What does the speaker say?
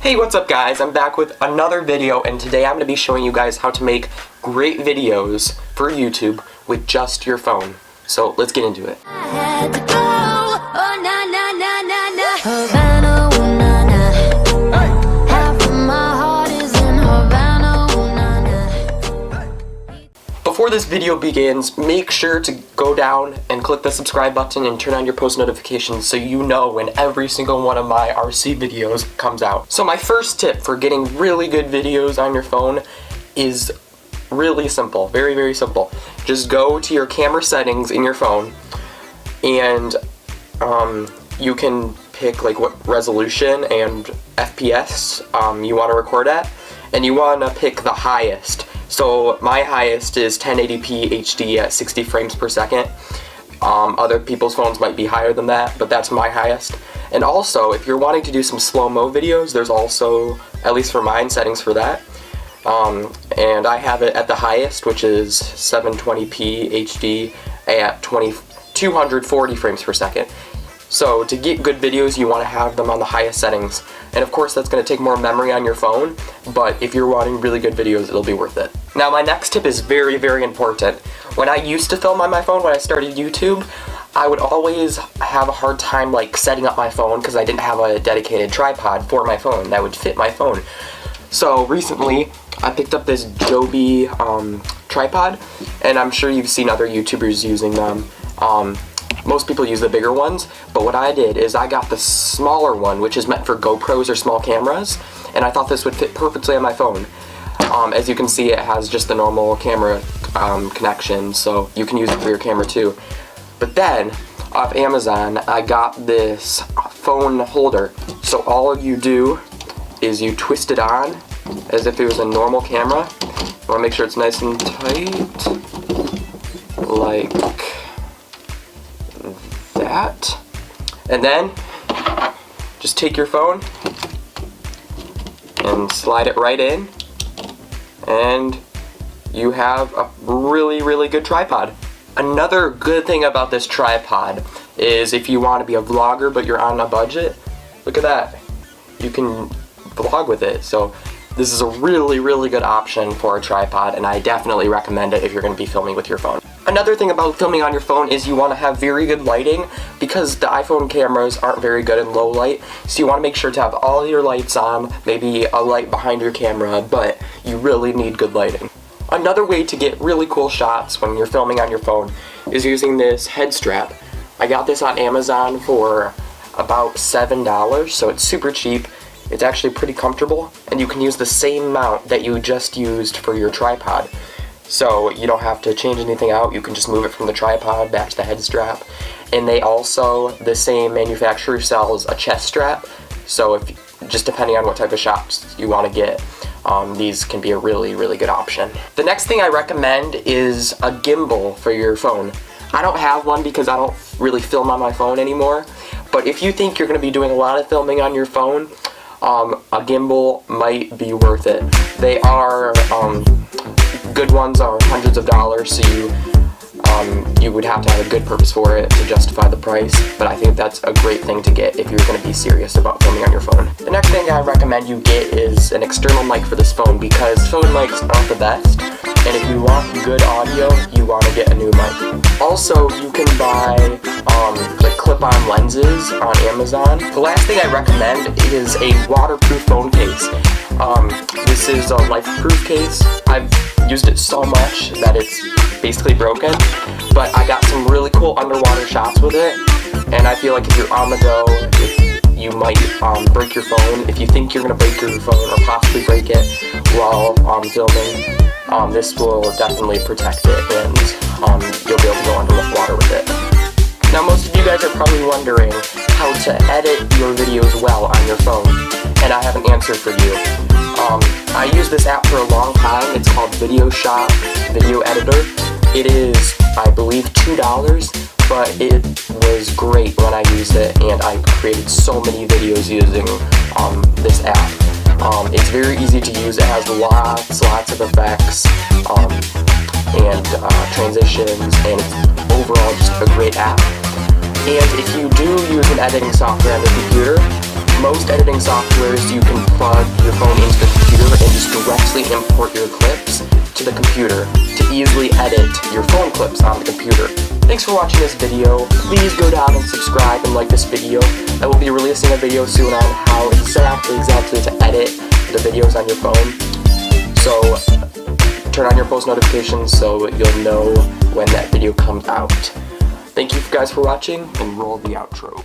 Hey, what's up guys? I'm back with another video, and today I'm going to be showing you guys how to make great videos for YouTube with just your phone. So let's get into it. Before this video begins, make sure to go down and click the subscribe button and turn on your post notifications so you know when every single one of my RC videos comes out. So my first tip for getting really good videos on your phone is really simple, very, very simple. Just go to your camera settings in your phone and you can pick like what resolution and FPS you want to record at, and you want to pick the highest. So my highest is 1080p HD at 60 frames per second. Other people's phones might be higher than that, but that's my highest. And also, if you're wanting to do some slow-mo videos, there's also, at least for mine, settings for that. And I have it at the highest, which is 720p HD at 240 frames per second. So to get good videos, you want to have them on the highest settings. And of course, that's going to take more memory on your phone, but if you're wanting really good videos, it'll be worth it. Now, my next tip is very, very important. When I used to film on my phone, when I started YouTube, I would always have a hard time like setting up my phone because I didn't have a dedicated tripod for my phone that would fit my phone. So recently, I picked up this Joby tripod, and I'm sure you've seen other YouTubers using them. Most people use the bigger ones, but what I did is I got the smaller one, which is meant for GoPros or small cameras, and I thought this would fit perfectly on my phone. As you can see, it has just the normal camera connection, so you can use it for your camera too. But then, off Amazon, I got this phone holder. So all you do is you twist it on as if it was a normal camera. You want to make sure it's nice and tight, like that. And then just take your phone and slide it right in, and you have a really, really good tripod. Another good thing about this tripod is if you want to be a vlogger but you're on a budget, look at that. You can vlog with it. So this is a really, really good option for a tripod, and I definitely recommend it if you're going to be filming with your phone. Another thing about filming on your phone is you want to have very good lighting, because the iPhone cameras aren't very good in low light, so you want to make sure to have all your lights on, maybe a light behind your camera, but you really need good lighting. Another way to get really cool shots when you're filming on your phone is using this head strap. I got this on Amazon for about $7, so it's super cheap. It's actually pretty comfortable, and you can use the same mount that you just used for your tripod. So you don't have to change anything out, you can just move it from the tripod back to the head strap. And they also, the same manufacturer sells a chest strap, so if just depending on what type of shots you want to get, these can be a really, really good option. The next thing I recommend is a gimbal for your phone. I don't have one because I don't really film on my phone anymore, but if you think you're going to be doing a lot of filming on your phone, a gimbal might be worth it. They are, good ones are hundreds of dollars, so you would have to have a good purpose for it to justify the price, but I think that's a great thing to get if you're going to be serious about filming on your phone. The next thing I recommend you get is an external mic for this phone, because phone mics aren't the best, and if you want good audio, you want to get a new mic. Also, you can buy like clip-on lenses on Amazon. The last thing I recommend is a waterproof phone case. This is a life-proof case. I've used it so much that it's basically broken, but I got some really cool underwater shots with it, and I feel like if you're on the go, you might break your phone. If you think you're going to break your phone or possibly break it while filming, this will definitely protect it, and you'll be able to go underwater with it. Now, most of you guys are probably wondering how to edit your videos well on your phone, and I have an answer for you. I used this app for a long time. It's called Video Editor. It is, I believe, $2, but it was great when I used it, and I created so many videos using this app. It's very easy to use. It has lots of effects and transitions, and it's overall just a great app. And if you do use an editing software on the computer, Most editing softwares, you can plug your phone into the computer and just directly import your clips to the computer to easily edit your phone clips on the computer. Thanks for watching this video. Please go down and subscribe and like this video. I will be releasing a video soon on how exactly to edit the videos on your phone. So turn on your post notifications so you'll know when that video comes out. Thank you guys for watching, and roll the outro.